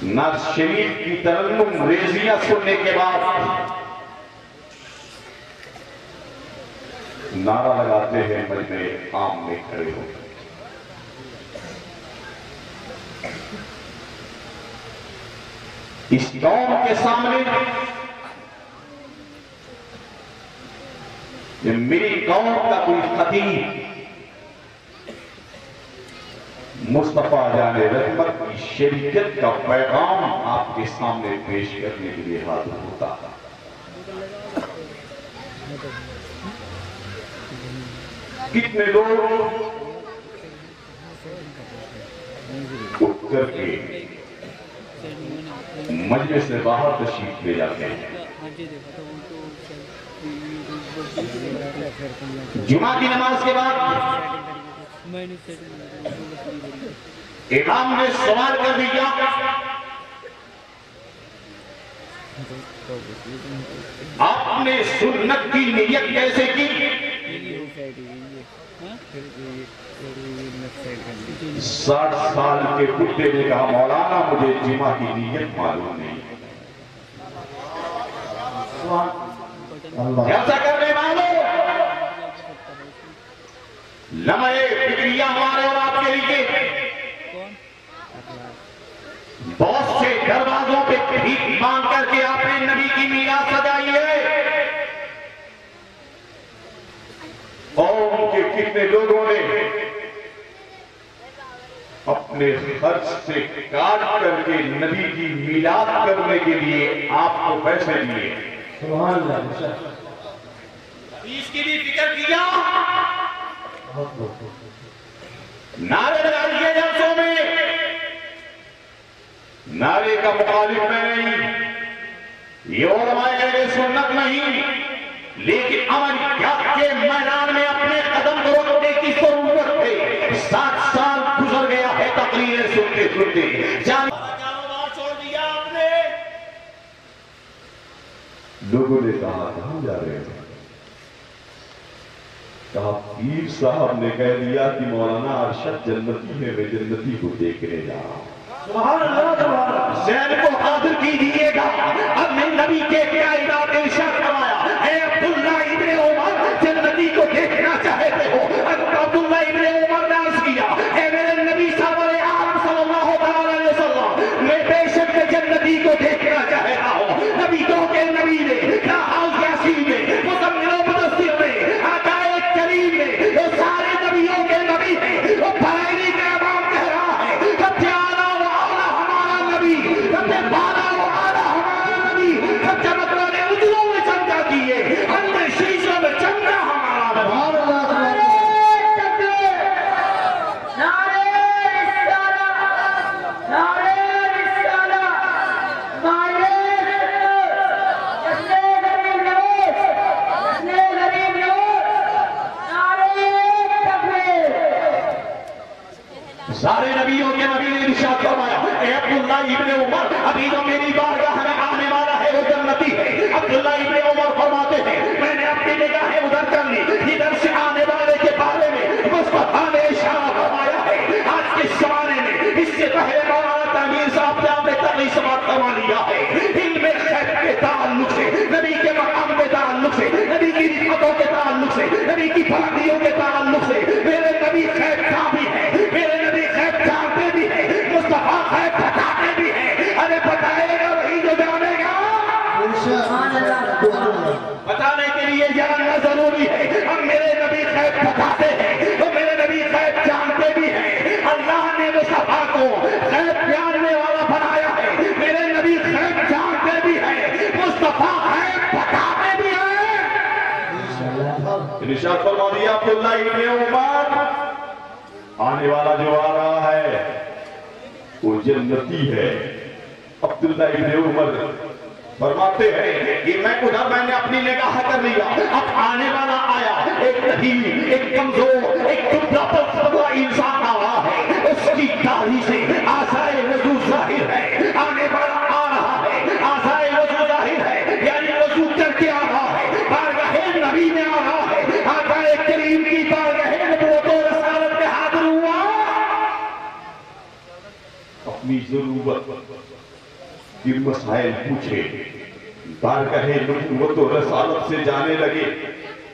نعت شریف کی ترنم ریزیاں سننے کے بعد نعرہ لگاتے ہیں مجمع عام میں کھڑے ہو کر۔ اس قوم کے سامنے میری قوم کا کوئی خطیب مصطفیٰ جان رحمت کی شریعت کا پیغام آپ کے سامنے پیش کرنے کے لیے حاضر ہوتا تھا۔ کتنے لوگ اٹھ کر کے مجلس سے باہر تشریف لے جاتے ہیں۔ جمعہ کی نماز کے بعد امام نے سوال کر دیا، آپ نے سنت کی نیت کیسے کی؟ 60 سال کے بڈھے نے کہا مولانا مجھے جمعہ کی نیت معلوم نہیں۔ ایسا کرنے والوں لمحے فکریہ ہمارے اور آپ کے لیے بہت سے دروازوں پہ بھیک مانگ کر کے آپ نے نبی کی میراث سجائی ہے۔ قوم کے کتنے لوگوں نے اپنے خرچ سے کاٹ کر کے نبی کی میلاد کرنے کے لیے آپ کو پیسے دیے۔ سبحان اللہ۔ اس کی بھی فکر کیا، نعرے لگائیے جلسوں میں، نعرے کا مخالف میں نہیں، یہ علماء اہل سنت نہیں، لیکن عمل کے میدان میں اپنے قدم کو رکھنے کی ضرورت ہے۔ 60 سال گزر گیا ہے تقریریں سنتے سنتے، کاروبار چھوڑ دیا آپ نے۔ لوگوں نے کہا کہاں جا رہے ہیں؟ کہا پیر صاحب نے کہہ دیا کہ مولانا ارشد جنتی ہے، میں جنتی کو دیکھنے جا رہا ہوں۔ سبحان اللہ۔ ذہن کو حاضر کیجئے گا، اب میں نبی کے کائنات ارشاد فرمایا، اے عبداللہ ابن عمر جنتی کو دیکھنا چاہتے ہو؟ عبداللہ ابن عمر نے عرض کیا، اے میرے نبی سرور عالم صلی اللہ علیہ وسلم، میں بے شک جنتی کو دیکھنا چاہتا ہوں۔ نبی تو کے نبی نے کیا حال یاسین میں مزمل و مدثر میں آقا کریم نے وہ سارے نبیوں کے نبی ہیں، وہ بھائی کا امام کہہ رہا ہے سب سے اعلیٰ و اعلیٰ ہمارا نبی، سب سے بالا و اعلیٰ ہمارا نبی، سب سے مطلب اجلوں میں چمکا کیے اندر شیشوں میں چمکا ہمارا نبی۔ سارے نبیوں کے نبی نے ارشاد فرمایا، اے عبداللہ ابن عمر ابھی جو میری بارگاہ میں آنے والا ہے وہ جنتی ہے۔ عبداللہ ابن عمر فرماتے ہیں میں نے اپنی نگاہیں ادھر کر لی، ادھر سے آنے والے کے بارے میں مصطفیٰ نے اشارہ فرمایا ہے۔ آج کے زمانے میں اس سے پہلے مولانا تحمیر صاحب نے آپ نے تقریر سماعت فرما لیا ہے، علم غیب کے تعلق سے، نبی کے مقام کے تعلق سے، نبی کی رحمتوں کے تعلق سے، نبی کی بھلائیوں کے تعلق سے، میرے نبی غیب کا بھی ہے، میرے نبی غیب جانتے بھی ہیں، مصطفیٰ غیب بتاتے بھی ہیں۔ ارے بتائے گا وہی جو جانے گا، بتانے کے لیے جاننا ضروری ہے۔ ہم میرے نبی غیب بتاتے ہیں تو میرے نبی غیب جانتے بھی ہیں۔ اللہ نے مصطفیٰ کو غیب جاننے والا بنایا ہے، میرے نبی غیب جانتے بھی ہیں، مصطفیٰ غیب بتاتے بھی ہیں۔ ارشاد فرما دیا عبداللہ ابن عمر آنے والا جو آ رہا ہے وہ جنتی ہے۔ عبداللہ ابن عمر فرماتے ہیں کہ میں نے اپنی نگاہ کر لیا، اب آنے والا آیا، ایک ندیم، ایک کمزور، ایک ٹکڑا پتلا انسان آ رہا ہے، اس کی داڑھی سے آثار وضو ظاہر ہے۔ آنے والا آ رہا ہے، آثار وضو ظاہر ہے، یعنی وضو کر کے آ رہا ہے، بارگاہ نبی میں آ رہا ہے، آقا کریم کی بارگاہ نبوت و رسالت میں حاضر ہوا، اپنی ضرورت کہ مسائل پوچھے، بارگاہ نبوت و رسالت سے جانے لگے،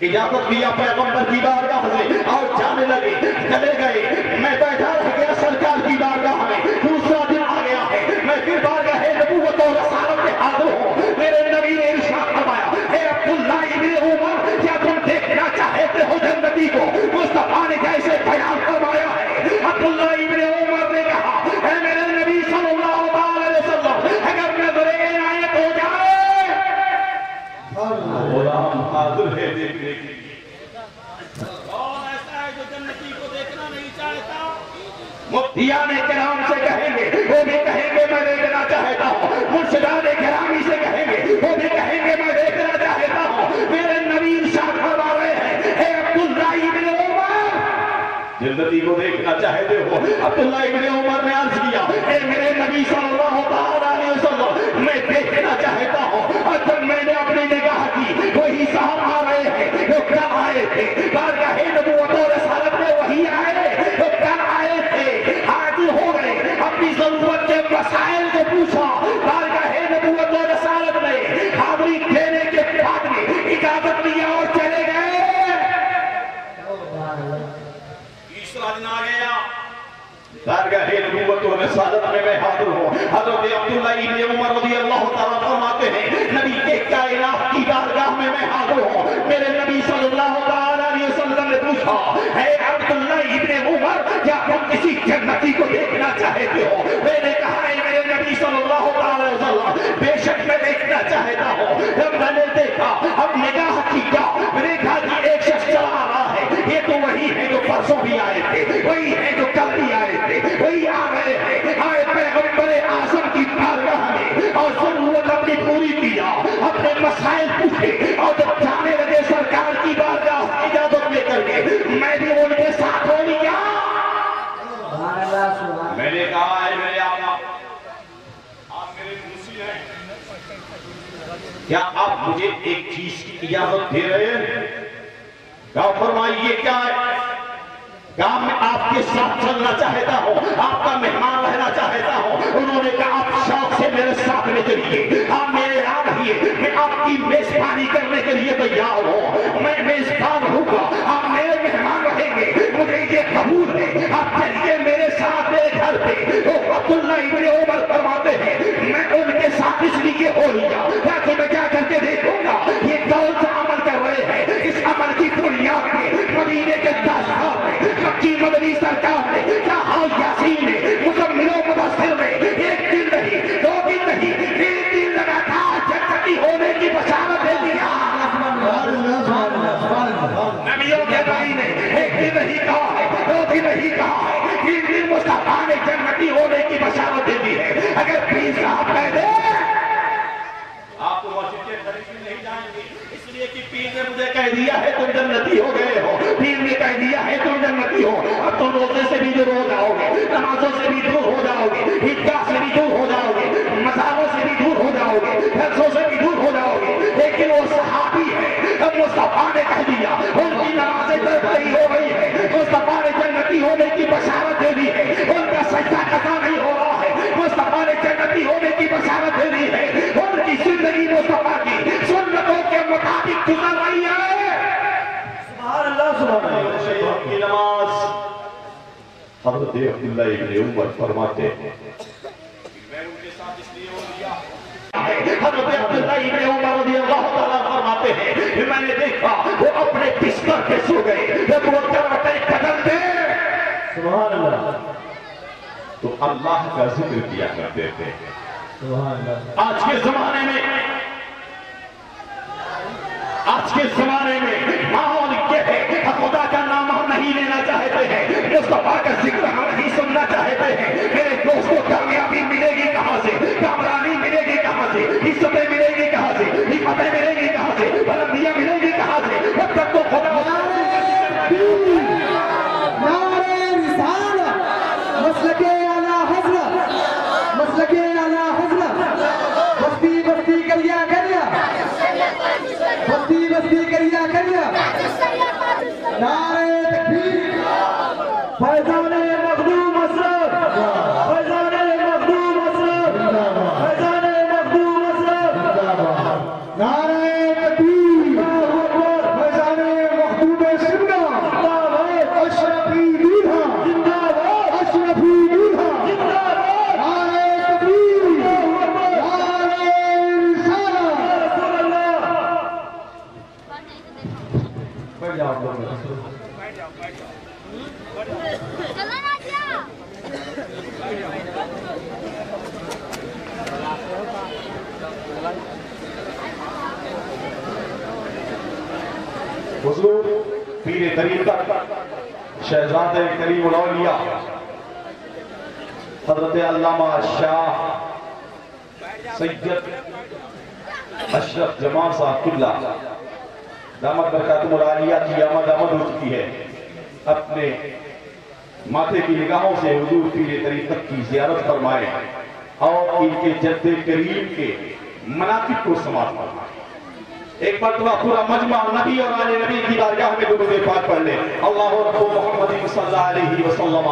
اجازت لیا پیغمبر کی بارگاہ سے اور جانے لگے، چلے گئے، میں بیٹھا رہ گیا سرکار کی بارگاہ میں، دوسرا دن آ گیا ہے، میں پھر بارگاہ نبوت و رسالت میں حاضر ہوں، میرے نبی نے ارشاد فرمایا، اے عبداللہ ابن عمر، کیا تم دیکھنا چاہتے ہو جنتی کو؟ مصطفیٰ نے جیسے بیان فرمایا ہے، عبداللہ ابن عمر نے کہا، اے میرے نبی صلی اللہ علیہ وسلم، اگر نظر عنایت ہو جائے غلام حاضر ہے دیکھنے کے لیے۔ کون ایسا ہے جو جنتی کو دیکھنا نہیں چاہتا؟ مفتیان کرام سے کہیں گے، وہ بھی کہیں گے میں دیکھنا چاہتا ہوں، مرشدان گرامی سے کہیں گے، وہ بھی کہیں گے میں دیکھنا چاہتا ہوں۔ میرے نبی ارشاد فرما رہے ہیں، اے عبداللہ ابن عمر، جنتی کو دیکھنا چاہتے ہو؟ عبداللہ ابن عمر نے عرض کیا، اے میرے نبی صلی اللہ علیہ وسلم، میں دیکھنا چاہتا ہوں۔ اور جب میں نے اپنی نگاہ کی، وہی صاحب آ رہے ہیں جو کل آئے تھے، بارگاہ نبوت و رسالت میں وہی آئے جو کل آئے تھے، حاضر ہو گئے، اپنی ضرورت کے مسائل کو پوچھا، بارگاہ نبوت و رسالت میں حاضری دینے کے بعد میں اجازت لیا اور چلے گئے۔ تیسرا دن آ گیا، بارگاہ نبوت و رسالت میں حاضر ہوں۔ حضرت عبداللہ ابن عمر رضی اللہ تعالیٰ فرماتے ہیں، نبی کے کائنات کی بارگاہ میں حاضر ہوں۔ میرے نبی صلی اللہ علیہ وسلم نے پوچھا، اے عبداللہ ابن عمر، کیا تم کسی جنتی کو دیکھنا چاہتے ہو؟ میں نے کہا، اے میرے نبی صلی اللہ علیہ وسلم، بے شک میں دیکھنا چاہتا ہوں۔ جب میں نے دیکھا، اب نگاہ کی کیا، میں نے کہا کہ ایک شخص چلا آ رہا ہے، یہ تو وہی ہے جو پرسوں بھی آئے تھے، وہی ہے جو کل بھی آئے تھے، وہی آ رہے ہیں، آئے پیغمبر اعظم کی بارگاہ میں اور ضرورت اپنی پوری کیا، اپنے مسائل پوچھے، اور جب جانے لگے سرکار کی بارگاہ اجازت لے کر کے، میں بھی ان کے ساتھ ہو لیا۔ میں نے کہا، اے میرے آقا، آپ میرے دوسری ہیں، کیا آپ مجھے ایک چیز کی اجازت دے رہے ہیں؟ کہا، فرمائیے کیا ہے؟ کہا، میں آپ کے ساتھ چلنا چاہتا ہوں، آپ کا مہمان رہنا چاہتا ہوں۔ انہوں نے کہا، آپ شوق سے میرے ساتھ میں چلیے، آپ میرے یاد رہیے، میں آپ کی میزبانی کرنے کے لیے تیار ہوں، میں میزبان ہوں گا، آپ میرے مہمان رہیں گے، مجھے یہ قبول ہے، آپ چلیے میرے ساتھ میرے گھر پہ۔ تو عبداللہ ابن عمر فرماتے ہیں، میں ان کے ساتھ اس لیے ہو لیا تاکہ میں کیا کر کے دیکھوں گا یہ کون سا عمل کر رہے ہیں۔ اس عمل کی بنیاد میں مدینے کے داشتہ میں مکی مدنی سرکار نے کیا حال یاسین نے مزمل و مدثر نے ایک دن نہیں، دو دن نہیں، 3 دن لگاتار جنتی ہونے کی بشارت دے دیا۔ نبیوں کے نبی نے ایک دن نہیں کہا ہے، 2 دن نہیں کہا ہے، 3 دن مصطفیٰ نے جنتی ہونے کی بشارت دے دی ہے۔ اگر پیر صاحب کہہ دے آپ تو مسجد کے قریب بھی نہیں جائیں گے، اس لیے کہ پیر نے مجھے کہہ دیا ہے تم جنتی ہو گئے ہو، پیر نے کہہ دیا ہے تم جنتی ہو، اب تم روزے سے بھی دور ہو جاؤ گے، نمازوں سے بھی دور ہو جاؤ گے، عیدگاہ سے بھی دور ہو جاؤ گے، مزاروں سے بھی دور ہو جاؤ گے، جلسوں سے بھی دور ہو جاؤ گے، لیکن وہ صحابی ہے، اب مصطفیٰ نے کہہ دیا، ان کی نمازیں طرف نہیں ہو رہی ہے، مصطفیٰ نے جنتی ہونے کی بشارت دے دی ہے، ان کا سجدہ قضا نہیں ہو رہا ہے، مصطفیٰ نے جنتی ہونے کی بشارت دے دی ہے، ان کی زندگی مصطفیٰ کی سنتوں کے مطابق گزر رہی ہے۔ سبحان اللہ، سبحان اللہ۔ شہید کی نماز حضرت عبداللہ ابن عمر فرماتے ہیں، میں ان کے ساتھ اس لیے ہو لیا۔ حضرت عبداللہ ابن عمر رضی اللہ تعالیٰ فرماتے ہیں کہ میں نے دیکھا وہ اپنے بستر پہ سو گئے، جب وہ کروٹیں بدلتے سبحان اللہ، تو اللہ کا ذکر کیا کرتے تھے۔ سبحان اللہ۔ آج کے زمانے میں ماحول یہ ہے، خدا کا نام ہم نہیں لینا چاہتے ہیں، مصطفیٰ کا ذکر ہم نہیں سننا چاہتے ہیں۔ میرے دوستوں، کامیابی ملے گی کہاں سے؟ کامرانی ملے گی کہاں سے؟ عزتیں ملے گی کہاں سے؟ حکمتیں ملے گی کہاں سے؟ بلندیاں ملے گی کہاں سے؟ جب تک تو خدا مسلک اعلیٰ حضرت، مسلک اعلیٰ حضرت، بستی بستی کریا کریا، بستی بستی کریا کریا، نعرہ تکبیر، فیضان حضور پیر طریقت شہزاد کریم الاولیاء حضرت علامہ شاہ سید اشرف جمال صاحب قبلہ دامت برکاتم العالیہ کی آمد ہو چکی ہے. اپنے ماتھے کی نگاہوں سے حضور پیر طریقت کی زیارت فرمائے اور ان کے جد کریم کے مناقب کو سماعت فرمائے. ایک مرتبہ پورا مجمع نبی اور آل نبی کی بارگاہ میں درود پاک پڑھ لے. اللہ رب محمد صلی اللہ علیہ وسلم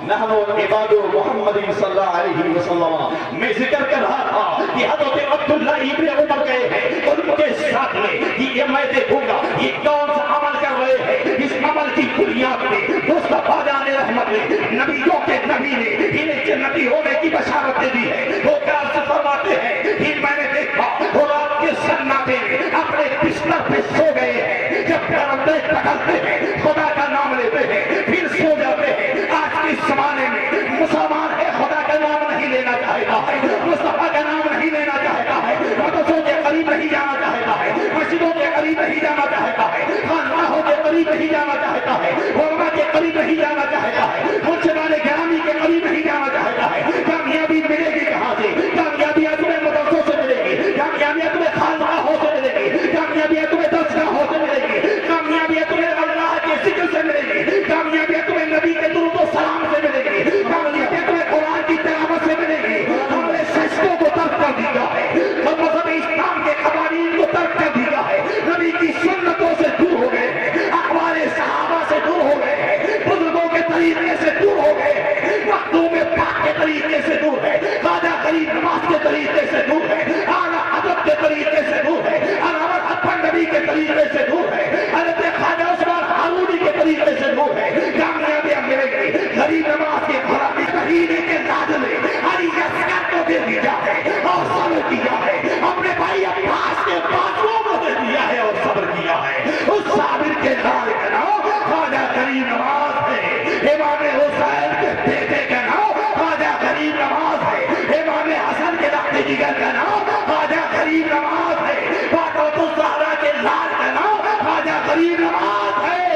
نحن عباد محمد صلی اللہ علیہ وسلم. میں ذکر کر رہا تھا کہ حضرت عبداللہ ابن عمر گئے ہیں ان کے ساتھ میں یہ میں دیکھوں گا یہ کون سا عمل کر رہے ہیں. اس عمل کی بنیاد پہ مصطفیٰ جان رحمت نے نبیوں کے نبی نے انہیں جنتی ہونے کی بشارت دے دی ہے. وہ کار سے فرماتے ہیں کہ میں نے دیکھا وہ رات کے سناٹے میں اپنے بستر پہ سو گئے ہیں. جب پرندے پکڑتے ہیں خدا کا نام لیتے ہیں پھر سو جاتے ہیں. آج کے زمانے میں مسلمان ہے خدا کا نام نہیں لینا چاہتا ہے, مصطفیٰ کا نام نہیں لینا چاہتا ہے, مدرسوں کے قریب نہیں جانا چاہتا ہے, مسجدوں کے قریب نہیں جانا چاہتا ہے, خانقاہوں کے قریب نہیں جانا چاہتا ہے, علماء کے قریب نہیں جانا چاہتا ہے, منصبان گرامی کے قریب نہیں جانا چاہتا ہے. کامیابی ملے گی کہاں سے؟ کامیابی تمہیں مدرسوں سے ملے گی, کامیابی تمہیں خانقاہوں سے ملے گی, کامیابی تمہیں درسگاہوں سے ملے گی, کامیابی تمہیں اللہ کے ذکر سے ملے گی, کامیابی تمہیں نبی کے درود و سلام سے ملے گی, کامیابی تمہیں قرآن کی تلاوت سے ملے گی. ہم نے سجدوں کو ترک کر دیا ہے, ہم مذہب اسلام کے قوانین کو ترک کر دیا ہے, نبی کی سنتوں سے دور ہو گئے ہیں, اخبار صحابہ سے دور ہو گئے ہیں, بزرگوں کے طریقے سے دور ہو گئے ہیں, مخدوم پاک کے طریقے سے دور ہے, خواجہ غریب نواز کے طریقے سے دور ہے, اعلیٰ حضرت کے طریقے سے دور ہے, علامہ اکبر نبی کے طریقے سے دور ہے, حضرت خواجہ عثمان ہارونی کے طریقے سے دور ہے. کامیابیاں ملے گی. غریب نواز کے گھرانے مہینے کے راج میں علی اصغر کو دے دیا ہے اور صبر کیا ہے, اپنے بھائی عباس کے بازوؤں کو دے دیا ہے اور صبر کیا ہے. اس صابر کے لال کا نام خواجہ غریب نواز ہے, امام حسین کے بیٹے کا نام خواجہ غریب نواز ہے, امام حسن کے لخت جگر کا نام خواجہ غریب نواز ہے, فاطمہ الزہرا کے لال کا نام خواجہ غریب نواز ہے.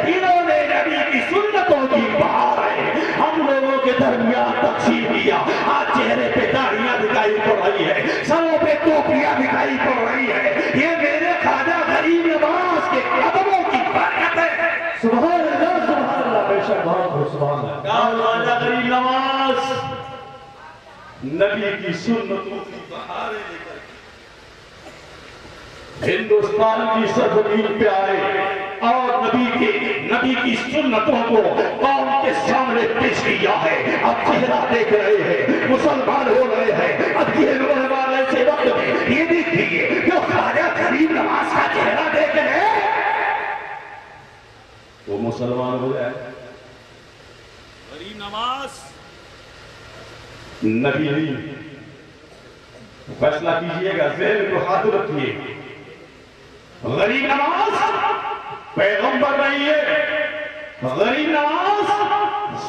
انہوں نے نبی کی سنتوں کی بہار ہے ہم لوگوں کے درمیان تقسیم کیا. آج چہرے پہ داڑھیاں دکھائی پڑ رہی ہے, سروں پہ ٹوپیاں دکھائی پڑ رہی ہے, یہ میرے خواجہ غریب نواز کے قدموں کی برکت ہے. سبحان اللہ سبحان اللہ, بے شک بہت سبحان اللہ. خواجہ غریب نواز نبی کی سنتوں کی بہاریں لے کر ہندوستان کی سرزمین پہ آئے اور نبی کی سنتوں کو قوم کے سامنے پیش کیا ہے. اب چہرہ دیکھ رہے ہیں, مسلمان ہو رہے ہیں. اب یہ رونے والے سے وقت میں یہ دیکھیے جو خواجہ غریب نواز کا چہرہ دیکھ رہے وہ مسلمان ہو جائے. غریب نواز نبی نہیں, فیصلہ کیجئے گا, ذہن کو حاضر رکھیے. غریب نواز پیغمبر نہیں ہے, غریب نواز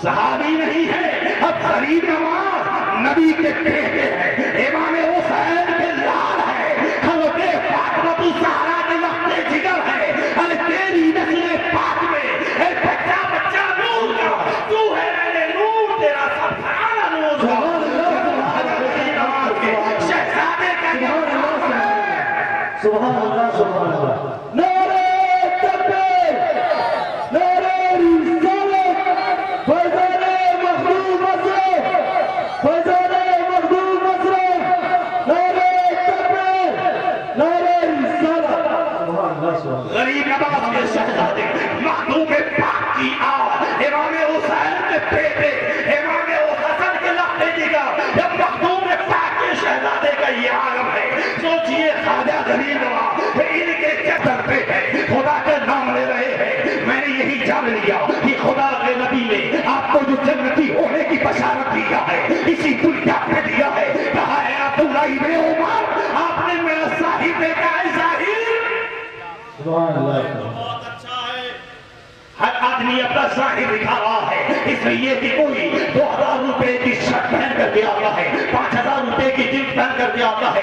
صحابی نہیں ہے. اب غریب نواز نبی کے بیٹے ہیں, امام حسین کے لال ہے, حضرت فاطمہ الزہرا کے لخت جگر ہے. ارے تیری نسل پاک میں اے بچہ بچہ نور کا تو ہے, میرے نور تیرا سب گھرانا نور کا. غریب نواز کے شہزادے کا سبحان اللہ سبحان اللہ. نعرہ تکبیر, نعرہ رسالت, فیضان مخدوم مسرح, فیضان مخدوم مسرح, نعرہ تکبیر, نعرہ رسالت. سبحان اللہ سبحان اللہ. غریب نواز کے شہزادے مخدوم پاک کی آواز, امام حسین کے بیٹے, امام حسن کے لخت جگر, جب مخدوم پاک کے شہزادے کا یہ عالم ہے, سوچئے خواجہ غریب نواز ان کے چتر پہ ہے, خدا کا نام لے رہے ہیں. میں نے یہی جان لیا کہ خدا کے نبی نے آپ کو جو جنتی ہونے کی بشارت دیا ہے اسی دنیا پہ دیا ہے. کہا ہے عبداللہ ابن عمر آپ نے میرا صاحب دیکھا ہے. ظاہر سبحان اللہ. بہت اچھا ہے, ہر آدمی اپنا ظاہر دکھا رہا ہے. اس لیے کہ کوئی 2000 روپے کی شرٹ پہن کر کے آتا ہے, 5000 روپے کی جینس پہن کر کے آتا ہے,